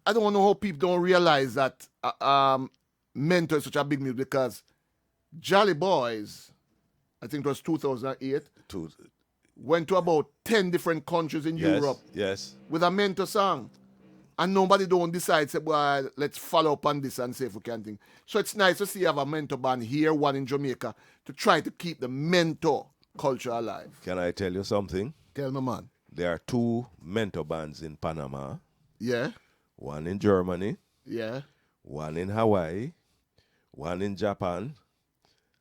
I don't know how people don't realize that Mento is such a big news because Jolly Boys, I think it was 2008, To went to about 10 different countries in yes, Europe yes. with a Mento song. And nobody don't decide, say, well, let's follow up on this and see if we can think. So it's nice to see you have a Mento band here, one in Jamaica, to try to keep the Mento culture alive. Can I tell you something? Tell me, man. There are two mentor bands in Panama, Yeah, one in Germany, yeah. one in Hawaii, one in Japan,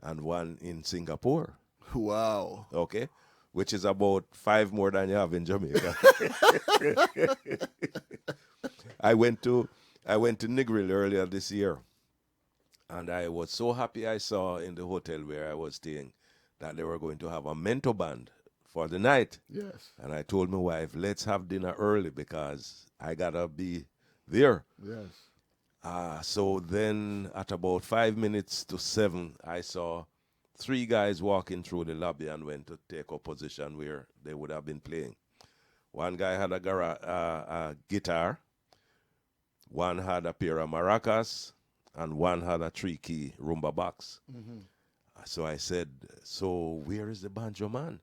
and one in Singapore. Wow. Okay? Which is about 5 more than you have in Jamaica. I went to Negril earlier this year, and I was so happy I saw in the hotel where I was staying that they were going to have a mentor band for the night. Yes. And I told my wife, let's have dinner early because I gotta be there. Yes. So then at about 5 minutes to 7, I saw 3 guys walking through the lobby and went to take a position where they would have been playing. One guy had a guitar, one had a pair of maracas, and one had a 3-key rumba box. Mm-hmm. So I said, so where is the banjo man?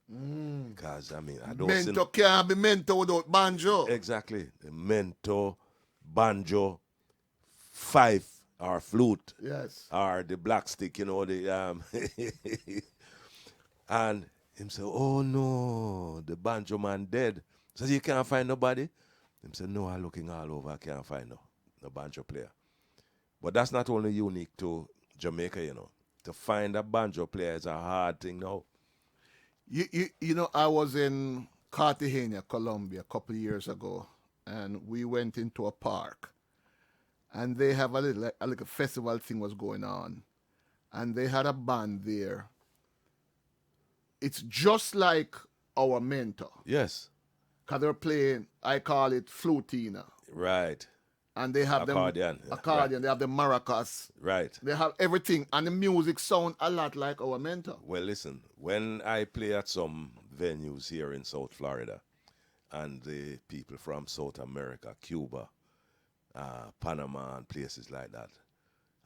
Because, I mean, I don't see... Mento can't be Mento without banjo. Exactly. The mento, banjo, fife, or flute, Yes. or the black stick, and him say, oh no, the banjo man dead. So you can't find nobody? Him say, no, I'm looking all over, I can't find no banjo player. But that's not only unique to Jamaica, To find a banjo player is a hard thing now. You know, I was in Cartagena, Colombia, a couple of years ago, and we went into a park, and they have a little festival thing was going on, and they had a band there. It's just like our Mentor, Yes. because they're playing, I call it flutina, Right. and they have Accordion. them accordion, they have the maracas, Right. they have everything, and the music sound a lot like our Mentor. Well, listen, when I play at some venues here in South Florida, and the people from South America, Cuba, Panama, and places like that,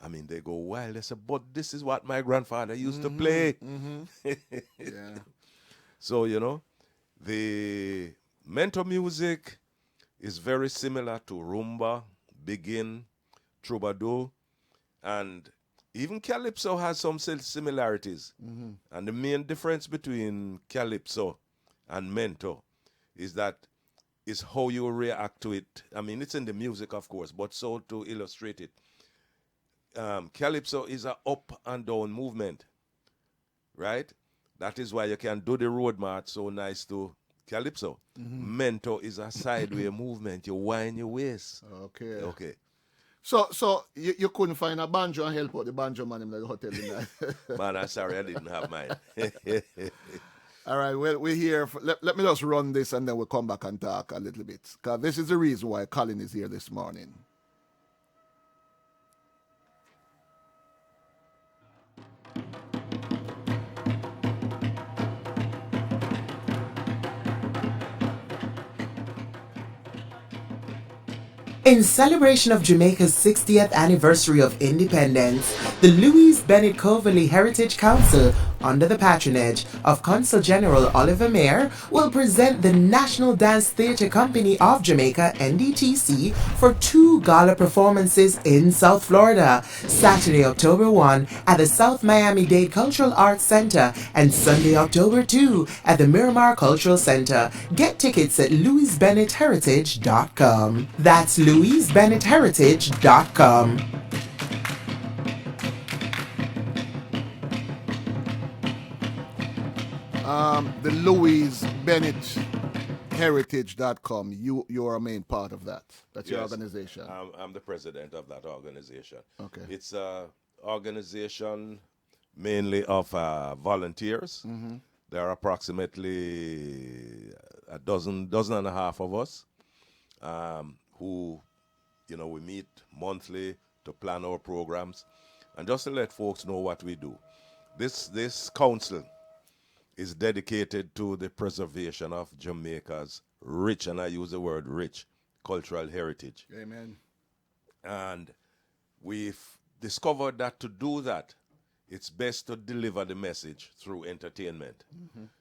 I mean, they go wild. They say, but this is what my grandfather used to play. Yeah. So, the mentor music is very similar to rumba, begin, troubadour, and even calypso has some similarities. And the main difference between calypso and mento is how you react to it. I mean, it's in the music, of course, but so to illustrate it, calypso is a up and down movement, right? That is why you can do the road march so nice to calypso. Mento is a sideway movement. You wind your waist. Okay. So you couldn't find a banjo and help out the banjo man in the hotel tonight. Man, I'm sorry I didn't have mine. All right, well, we're here. Let me just run this and then we'll come back and talk a little bit. Because this is the reason why Colin is here this morning. In celebration of Jamaica's 60th anniversary of independence, the Louise Bennett Coverley Heritage Council, under the patronage of Consul General Oliver Mayer, will present the National Dance Theatre Company of Jamaica, NDTC, for 2 gala performances in South Florida, Saturday, October 1 at the South Miami-Dade Cultural Arts Center and Sunday, October 2 at the Miramar Cultural Center. Get tickets at louisebennettheritage.com. That's louisebennettheritage.com. The Louise Bennett Heritage.com. You're a main part of that. That's your organization. I'm the president of that organization. Okay. It's an organization mainly of volunteers. There are approximately a dozen and a half of us who, we meet monthly to plan our programs. And just to let folks know what we do, this council is dedicated to the preservation of Jamaica's rich, and I use the word rich, cultural heritage. Amen. And we've discovered that to do that, it's best to deliver the message through entertainment.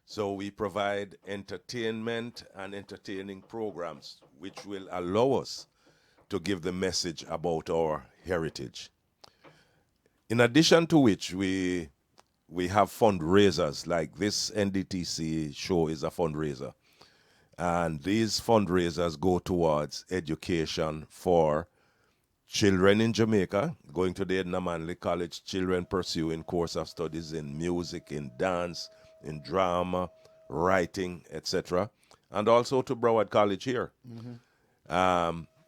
So we provide entertainment and entertaining programs which will allow us to give the message about our heritage. In addition to which, we have fundraisers, like this NDTC show is a fundraiser. And these fundraisers go towards education for children in Jamaica, going to the Edna Manley College, children pursuing course of studies in music, in dance, in drama, writing, etc. And also to Broward College here.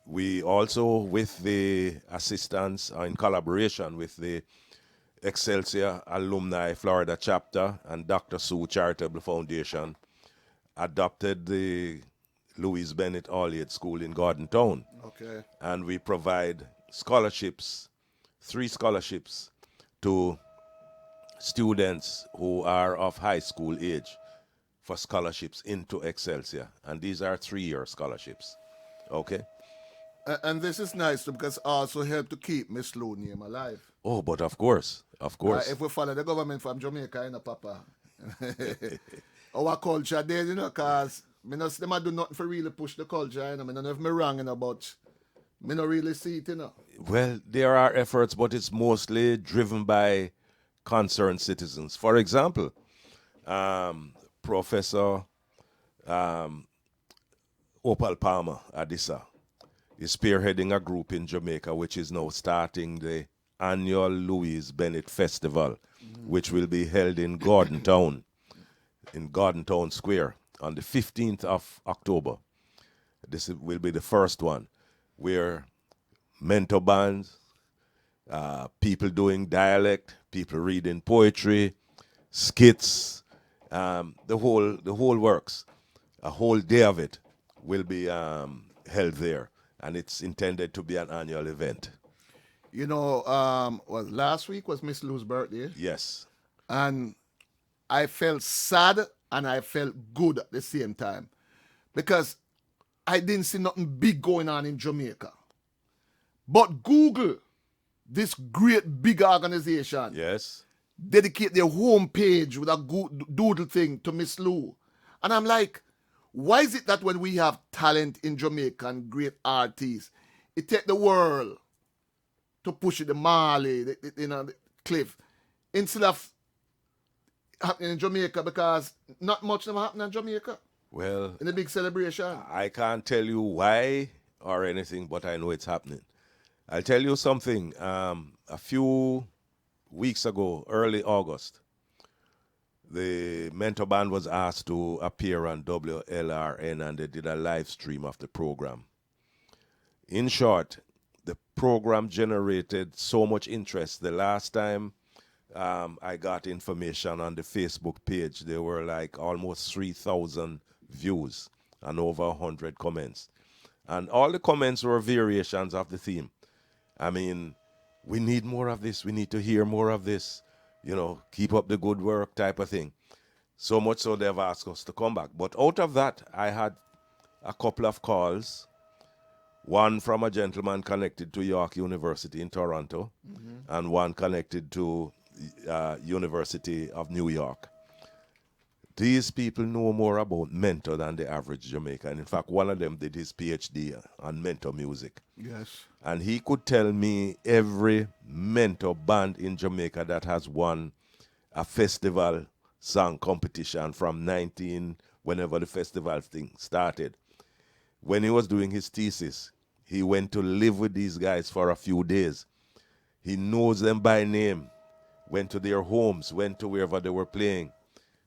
We also, with the assistance, in collaboration with the Excelsior Alumni Florida Chapter and Dr. Sue Charitable Foundation, adopted the Louise Bennett All-Aid School in Garden Town. Okay. And we provide scholarships, 3 scholarships to students who are of high school age for scholarships into Excelsior. And these are 3-year scholarships. Okay? And this is nice because also help to keep Miss Lou name alive. Oh, but of course. If we follow the government from Jamaica, Papa. Our culture there, because me not them do nothing for really push the culture, Me don't know if me wrong, but me not really see it, Well, there are efforts, but it's mostly driven by concerned citizens. For example, Professor Opal Palmer Adisa is spearheading a group in Jamaica which is now starting the annual Louise Bennett Festival, which will be held in Garden Town Square on the 15th of October. This will be the first one, where mentor bands, people doing dialect, people reading poetry, skits, the whole works. A whole day of it will be held there, and it's intended to be an annual event. Last week was Miss Lou's birthday. Yes. And I felt sad and I felt good at the same time because I didn't see nothing big going on in Jamaica. But Google, this great big organization, Yes. dedicate their homepage with a doodle thing to Miss Lou. And I'm like, why is it that when we have talent in Jamaica and great artists, it take the world to push it, the Marley, the Cliff, instead of happening in Jamaica, because not much of them happen in Jamaica Well, in a big celebration. I can't tell you why or anything, but I know it's happening. I'll tell you something. A few weeks ago, early August, the Mento Band was asked to appear on WLRN, and they did a live stream of the program. In short, the program generated so much interest. The last time I got information on the Facebook page, there were like almost 3,000 views and over 100 comments. And all the comments were variations of the theme. I mean, we need more of this. We need to hear more of this. Keep up the good work type of thing. So much so they've asked us to come back. But out of that, I had a couple of calls. One from a gentleman connected to York University in Toronto, and one connected to University of New York. These people know more about Mento than the average Jamaican. In fact, one of them did his PhD on Mento music. Yes. And he could tell me every Mento band in Jamaica that has won a festival song competition from whenever the festival thing started. When he was doing his thesis, he went to live with these guys for a few days. He knows them by name, went to their homes, went to wherever they were playing,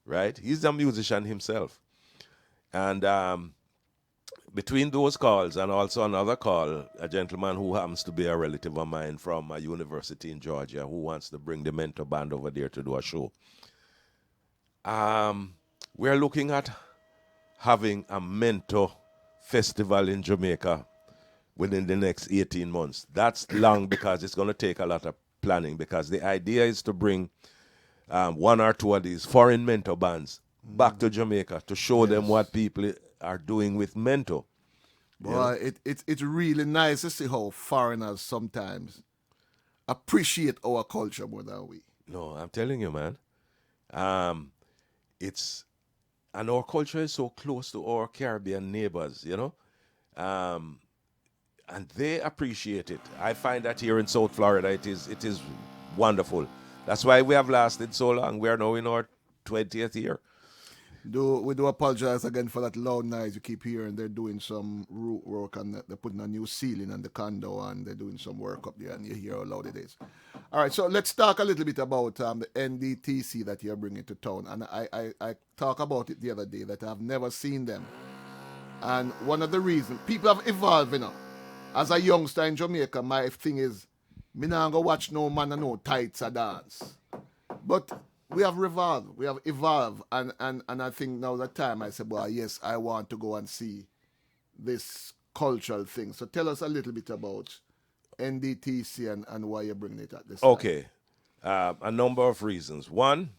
right? He's a musician himself. And between those calls and also another call, a gentleman who happens to be a relative of mine from a university in Georgia who wants to bring the Mento Band over there to do a show. We're looking at having a Mento festival in Jamaica within the next 18 months. That's long because it's going to take a lot of planning, because the idea is to bring one or two of these foreign Mento bands back to Jamaica to show them what people are doing with Mento. Boy, it's really nice to see how foreigners sometimes appreciate our culture more than we. No, I'm telling you, man. Um, it's and our culture is so close to our Caribbean neighbors, you know, and they appreciate it. I find that here in South Florida, it is wonderful. That's why we have lasted so long. We are now in our 20th year. We do apologize again for that loud noise you keep hearing. They're doing some root work and they're putting a new ceiling on the condo and they're doing some work up there and you hear how loud it is. All right, so let's talk a little bit about the NDTC that you're bringing to town. And I talked about it the other day that I've never seen them. And one of the reasons, people have evolved, you know. As a youngster in Jamaica, my thing is, me not go watch no man and no tights a dance. But we have evolved, and I think now the time I said, well, yes, I want to go and see this cultural thing. So tell us a little bit about NDTC and why you're bringing it at this time. Okay, a number of reasons. One,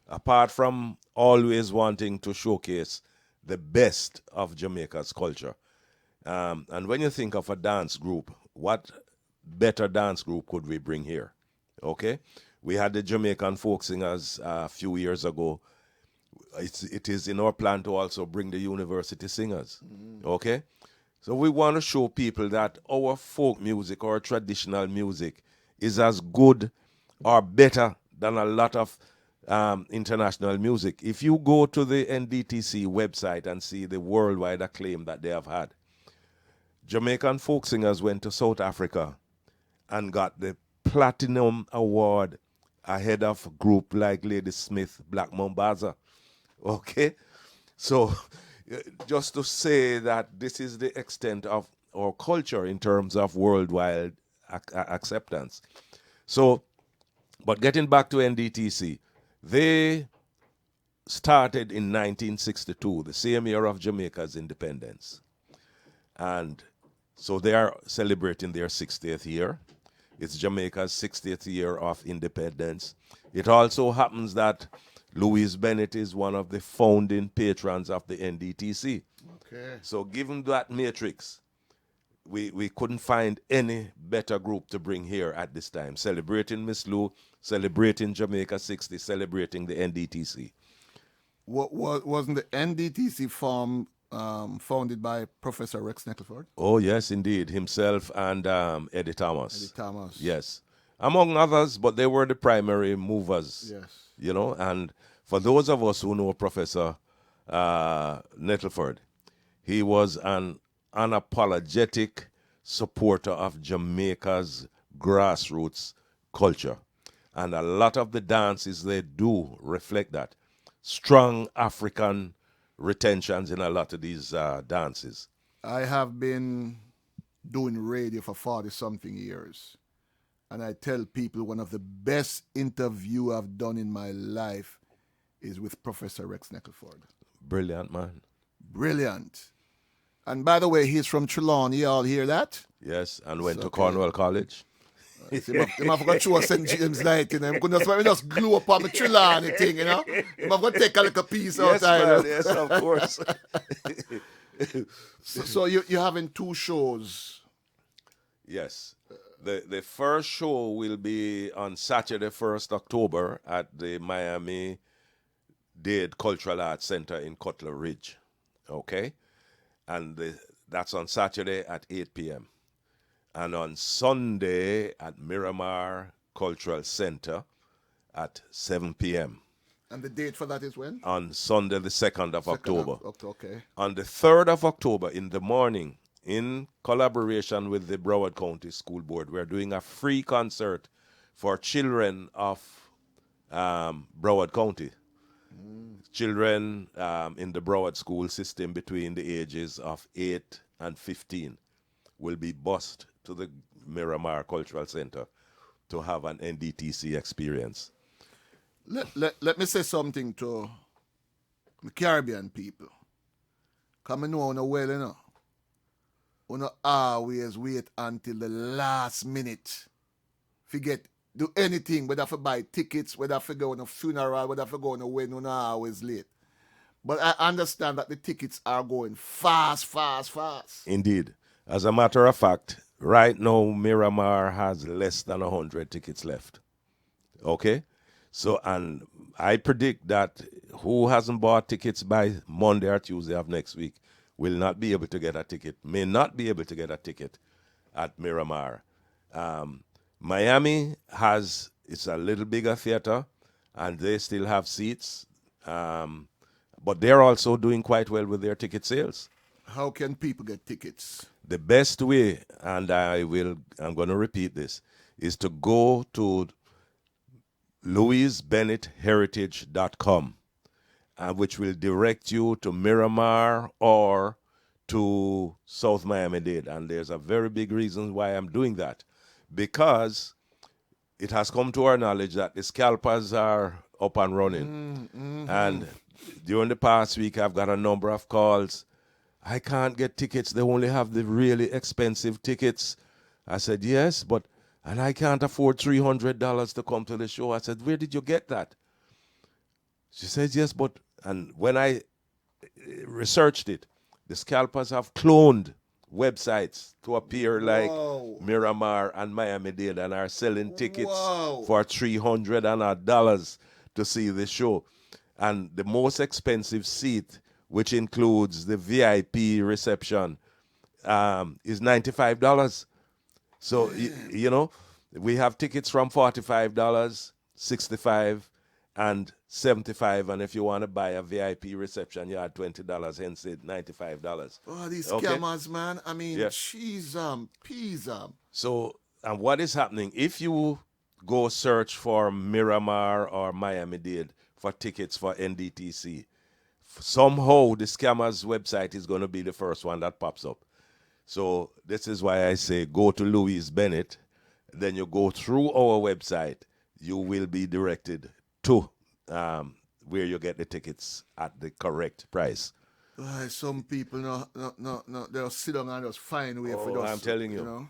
apart from always wanting to showcase the best of Jamaica's culture, and when you think of a dance group, what better dance group could we bring here? Okay, we had the Jamaican folk singers a few years ago. It is in our plan to also bring the university singers. Okay, so we want to show people that our folk music, our traditional music, is as good or better than a lot of international music. If you go to the NDTC website and see the worldwide acclaim that they have had, Jamaican folk singers went to South Africa and got the Platinum Award ahead of a group like Lady Smith, Black Mambaza. Okay? So, just to say that this is the extent of our culture in terms of worldwide acceptance. So, but getting back to NDTC, they started in 1962, the same year of Jamaica's independence. And so they are celebrating their 60th year. It's Jamaica's 60th year of independence. It also happens that Louise Bennett is one of the founding patrons of the NDTC. Okay. So given that matrix, we couldn't find any better group to bring here at this time, celebrating Miss Lou, celebrating Jamaica 60, celebrating the NDTC. Wasn't the NDTC founded by Professor Rex Neckleford? Oh, yes, indeed. Himself and Eddie Thomas. Eddie Thomas. Yes. Among others, but they were the primary movers. Yes. You know, and for those of us who know Professor Nettleford, he was an unapologetic supporter of Jamaica's grassroots culture. And a lot of the dances they do reflect that. Strong African retentions in a lot of these dances. I have been doing radio for 40-something years. And I tell people one of the best interview I've done in my life is with Professor Rex Neckleford. Brilliant, man. Brilliant. And by the way, he's from Trelawney. You all hear that? Yes, and went to okay. Cornwall College. He have got to St. James Light, you know. We just glue up on the Trelawney thing, you know. He have got to take a little piece Yes, outside. man, yes, of course. So you're having two shows. Yes. The first show will be on Saturday, 1st October at the Miami-Dade Cultural Arts Center in Cutler Ridge. Okay? And that's on Saturday at 8 p.m. And on Sunday at Miramar Cultural Center at 7 p.m. And the date for that is when? On Sunday, the 2nd of October. Okay. On the 3rd of October in the morning, in collaboration with the Broward County School Board, we're doing a free concert for children of Broward County. Children in the Broward school system between the ages of 8 and 15 will be bused to the Miramar Cultural Center to have an NDTC experience. Let me say something to the Caribbean people. Come and know well, you know. We don't always wait until the last minute. Do anything, whether for buy tickets, whether for go on a funeral, whether for go on a wedding, we not always late. But I understand that the tickets are going fast, fast, fast. Indeed. As a matter of fact, right now, Miramar has less than 100 tickets left. Okay? So, and I predict that who hasn't bought tickets by Monday or Tuesday of next week will not be able to get a ticket, may not be able to get a ticket at Miramar. Miami it's a little bigger theater, and they still have seats. But they're also doing quite well with their ticket sales. How can people get tickets? The best way, and I'm going to repeat this, is to go to louisbennettheritage.com, which will direct you to Miramar or to South Miami-Dade. And there's a very big reason why I'm doing that, because it has come to our knowledge that the scalpers are up and running. And during the past week, I've got a number of calls. I can't get tickets. They only have the really expensive tickets. I said, yes, and I can't afford $300 to come to the show. I said, where did you get that? She says, yes, and when I researched it, the scalpers have cloned websites to appear like Miramar and Miami-Dade and are selling tickets for $300 to see the show. And the most expensive seat, which includes the VIP reception, is $95. So, we have tickets from $45, $65, and $75. And if you want to buy a VIP reception, you add $20, hence it $95. Oh, these scammers, man. I mean, peas. So, and what is happening, if you go search for Miramar or Miami-Dade for tickets for NDTC, somehow the scammer's website is going to be the first one that pops up. So this is why I say go to Louise Bennett, then you go through our website, you will be directed to where you get the tickets at the correct price. Some people, no, they'll sit down and just find a way for us. I'm telling you.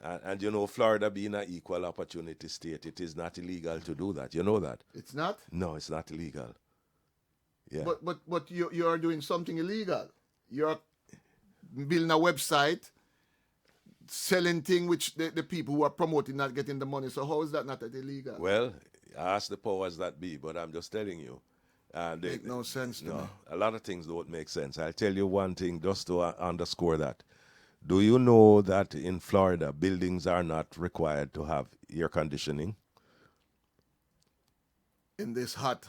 And Florida being an equal opportunity state, it is not illegal to do that. You know that? It's not? No, it's not illegal. Yeah. But you are doing something illegal. You're building a website, selling things which the people who are promoting not getting the money. So how is that not illegal? Well, ask the powers that be, but I'm just telling you. Make no sense to me. A lot of things don't make sense. I'll tell you one thing just to underscore that. Do you know that in Florida, buildings are not required to have air conditioning? In this hot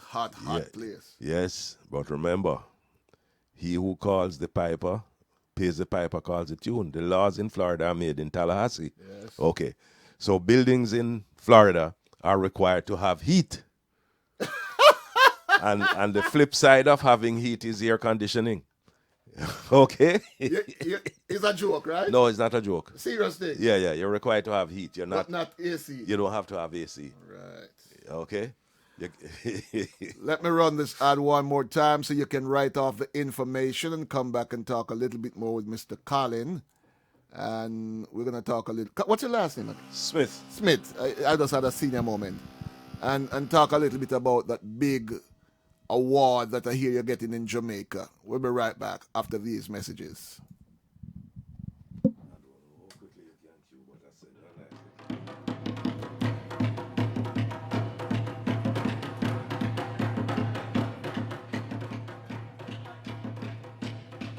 place. Yes, but remember, he who calls the piper pays the piper, calls the tune. The laws in Florida are made in Tallahassee. Yes. Okay. So buildings in Florida are required to have heat. and the flip side of having heat is air conditioning. Okay? It's a joke, right? No, it's not a joke. Serious thing? Yeah, you're required to have heat. You're not, but not AC. You don't have to have AC. Right. Okay? Let me run this ad one more time so you can write off the information and come back and talk a little bit more with Mr. Colin. And we're going to talk a little... What's your last name? Smith. Smith. I just had a senior moment. And talk a little bit about that big award that I hear you're getting in Jamaica. We'll be right back after these messages.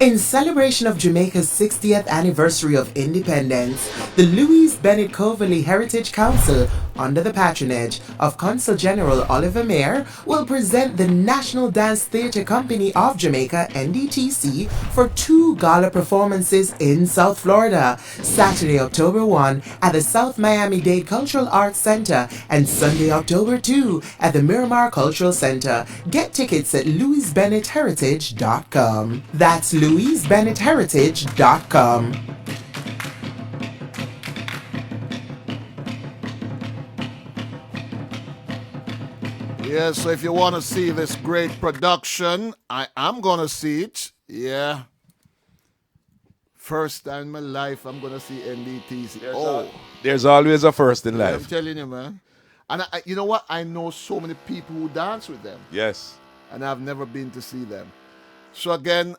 In celebration of Jamaica's 60th anniversary of independence, the Louise Bennett Coverley Heritage Council, under the patronage of Consul General Oliver Mayer, will present the National Dance Theatre Company of Jamaica, NDTC, for 2 gala performances in South Florida, Saturday, October 1 at the South Miami-Dade Cultural Arts Center and Sunday, October 2 at the Miramar Cultural Center. Get tickets at louisbennettheritage.com. That's louisbennettheritage.com. Yeah, so if you want to see this great production, I am going to see it. Yeah. First time in my life, I'm going to see NDTC. There's always a first in life. I'm telling you, man. And you know what? I know so many people who dance with them. Yes. and I've never been to see them. So again,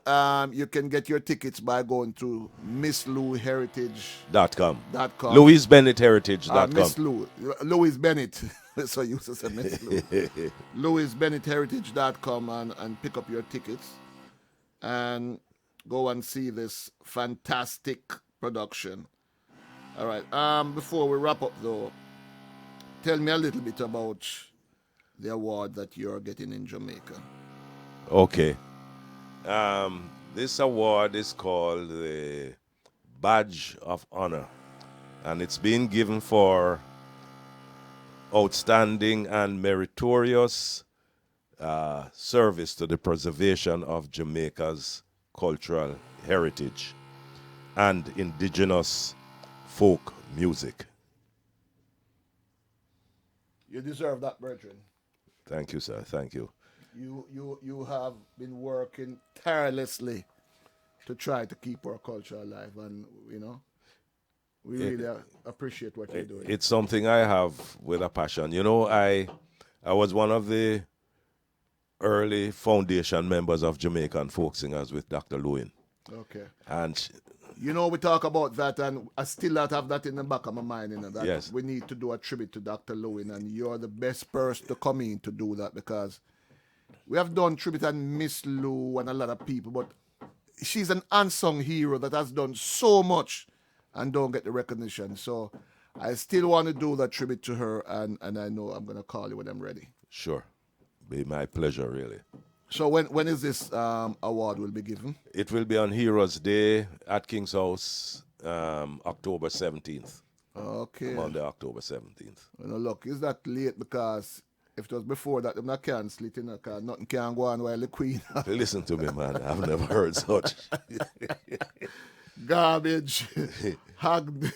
you can get your tickets by going to .com. MissLouHeritage.com. LouisBennettHeritage.com. Miss Lou, Louis Bennett. So you used to say Miss Lou. LouisBennettHeritage.com and pick up your tickets and go and see this fantastic production. All right. Before we wrap up, though, tell me a little bit about the award that you're getting in Jamaica. Okay. This award is called the Badge of Honor, and it's being given for outstanding and meritorious service to the preservation of Jamaica's cultural heritage and indigenous folk music. You deserve that, brethren. Thank you, sir. Thank you. You have been working tirelessly to try to keep our culture alive, and we really appreciate what you're doing. It's something I have with a passion. I was one of the early foundation members of Jamaican Folk Singers with Dr. Lewin. Okay. And we talk about that, and I still not have that in the back of my mind, that yes, we need to do a tribute to Dr. Lewin, and you're the best person to come in to do that, because we have done tribute and Miss Lou and a lot of people, but she's an unsung hero that has done so much and don't get the recognition. So I still want to do that tribute to her, and I know I'm going to call you when I'm ready. Sure. Be my pleasure, really. So when is this award will be given? It will be on Heroes Day at King's House, October 17th. Okay. Monday, October 17th. Well, look, it's that late, because if it was before that, I'm not cancel it, because nothing can go on while the Queen. Listen to me, man. I've never heard such. Garbage. Hug.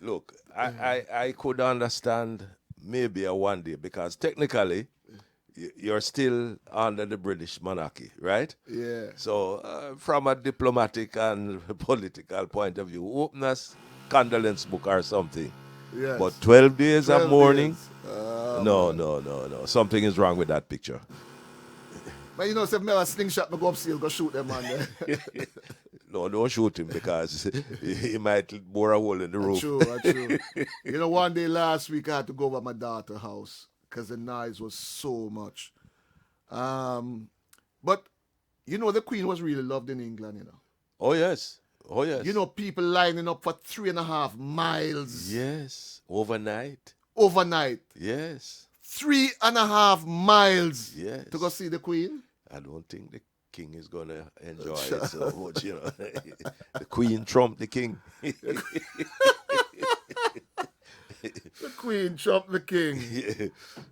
Look, I could understand maybe a one day, because technically you're still under the British monarchy, right? Yeah. So from a diplomatic and political point of view, open us condolence book or something. Yes. But 12 days 12 of mourning? days. No. Something is wrong with that picture. But if I slingshot, I go upstairs, go shoot them, man. No, don't shoot him, because he might bore a hole in the roof. True. One day last week I had to go over my daughter's house because the noise was so much. But, the Queen was really loved in England, Oh, yes. People lining up for 3.5 miles. Yes. Overnight. Yes. 3.5 miles. Yes. To go see the Queen. I don't think the King is going to enjoy it so much, The Queen trumped the King. The Queen trumped the King.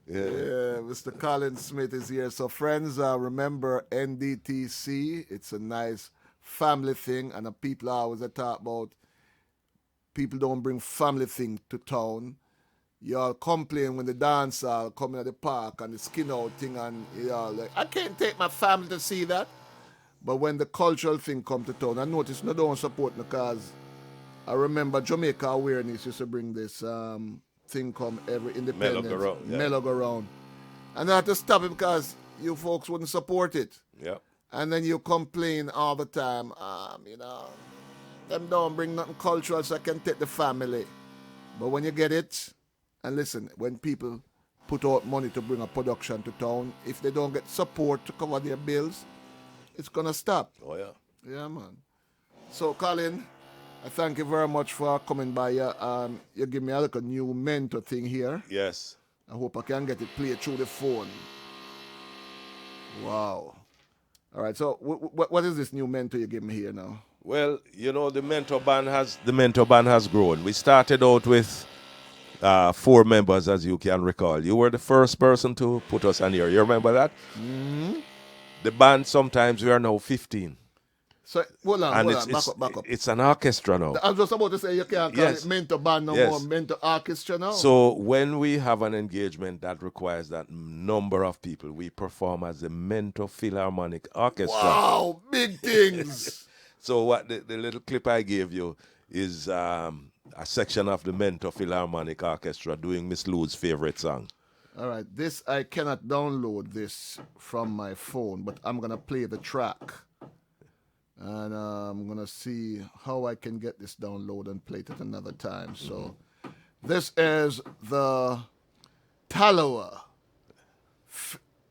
Yeah. Mr. Colin Smith is here. So, friends, remember NDTC. It's a nice family thing, and the people always talk about people don't bring family thing to town. Y'all complain when the dance hall coming at the park and the skin out thing, and y'all like, I can't take my family to see that. But when the cultural thing come to town, I notice no don't support me, because I remember Jamaica Awareness used to bring this thing come every Independence. Mellow go round. And I had to stop it because you folks wouldn't support it. Yeah. And then you complain all the time, them don't bring nothing cultural so I can take the family. But when you get it, and listen, when people put out money to bring a production to town, if they don't get support to cover their bills, it's going to stop. Oh, yeah. Yeah, man. So, Colin, I thank you very much for coming by. You give me a new Mento thing here. Yes. I hope I can get it played through the phone. Wow. All right, so what is this new Mento you give me here now? Well, the Mento band has grown. We started out with 4 members, as you can recall. You were the first person to put us on here. You remember that? Mm-hmm. The band, sometimes we are now 15. So, hold on, back up. It's an orchestra now. I was just about to say you can't call it Mento band no more, Mento orchestra now. So when we have an engagement that requires that number of people, we perform as the Mento Philharmonic Orchestra. Wow, big things. So what the little clip I gave you is a section of the Mento Philharmonic Orchestra doing Miss Lou's favorite song. All right, this I cannot download this from my phone, but I'm gonna play the track, and I'm gonna see how I can get this download and play it at another time. So, this is the Taloa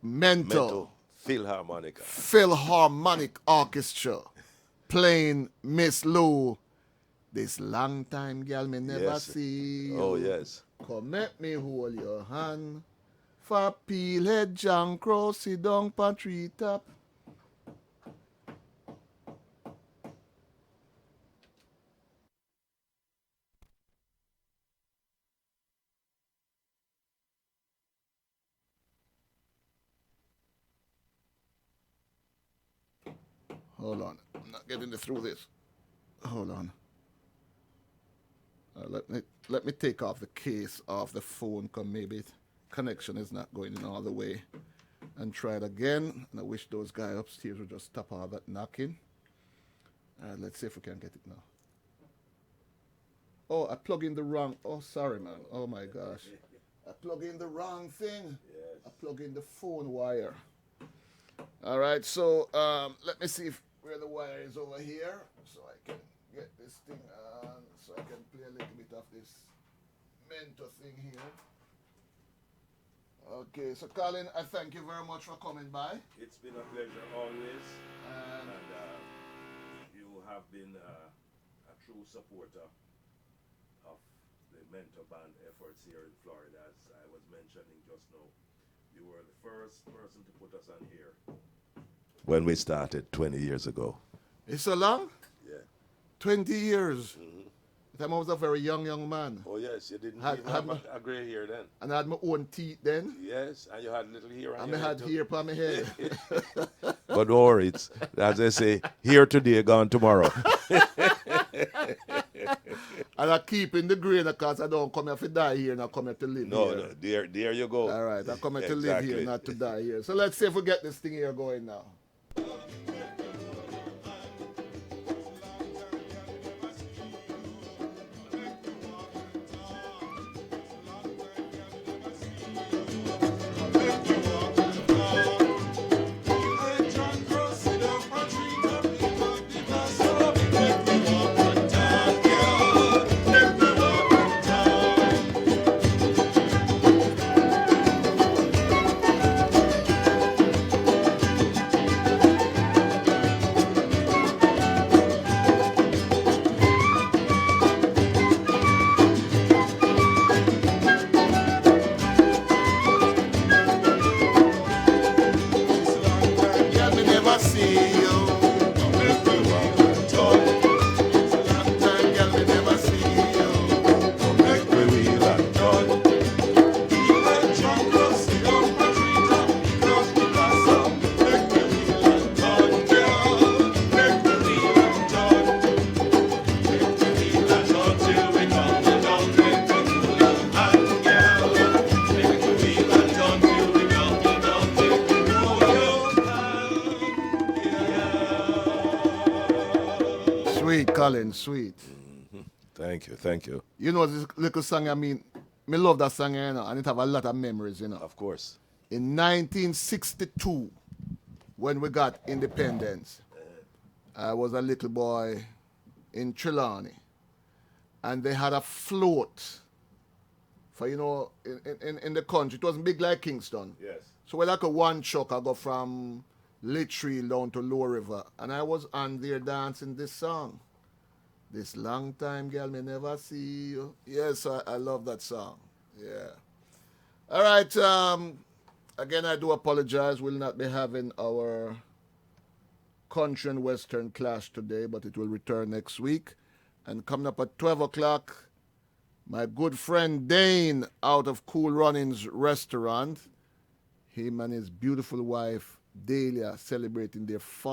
Mento Philharmonica. Philharmonic Orchestra playing Miss Lou. This long time, girl, me never Yes. see you. Oh, yes. Come make me hold your hand. For peel head John Crow, sit down pan tree top. Hold on, I'm not getting through this. Hold on. Let me take off the case off the phone, because maybe connection is not going in all the way. And try it again. And I wish those guys upstairs would just stop all that knocking. Let's see if we can get it now. Oh, I plug in the wrong. Oh, sorry, man. Oh my gosh, I plug in the wrong thing. Yes. I plug in the phone wire. All right, so let me see where the wire is over here, so I can get this thing on, so I can play a little bit of this Mento thing here. Okay, so Colin, I thank you very much for coming by. It's been a pleasure always. And You have been a true supporter of the Mento Band efforts here in Florida. As I was mentioning just now, you were the first person to put us on here when we started 20 years ago. it's so long? Yeah. 20 years. The time I was a very young man. Oh yes, you didn't Had- even had have a gray hair then. And I had my own teeth then. Yes, and you had little hair on And your I had head too. hair upon my head. But don't worry, it's as they say, here today, gone tomorrow. And I keep in the grain because I don't come here to die here and I come here to live No, here. no, there you go. All right, I come here to live here, Exactly. not to die here. So let's see if we get this thing here going now. Girl, me never see you. Long time, girl, me never see you. Sweet, Colin, sweet. Thank you, thank you. You know this little song, I mean, me love that song, you know, and it have a lot of memories, you know. Of course. In 1962, when we got independence, I was a little boy in Trelawney, and they had a float for, you know, in the country. It wasn't big like Kingston. Yes. So we like a one truck, I go from Litchfield down to Low River, and I was on there dancing this song. This long time, girl, me never see you. Yes, I love that song. Yeah. All right. Again, I do apologize. We'll not be having our country and western clash today, but it will return next week. And coming up at 12 o'clock, my good friend Dane out of Cool Runnings Restaurant, him and his beautiful wife, Dahlia, celebrating their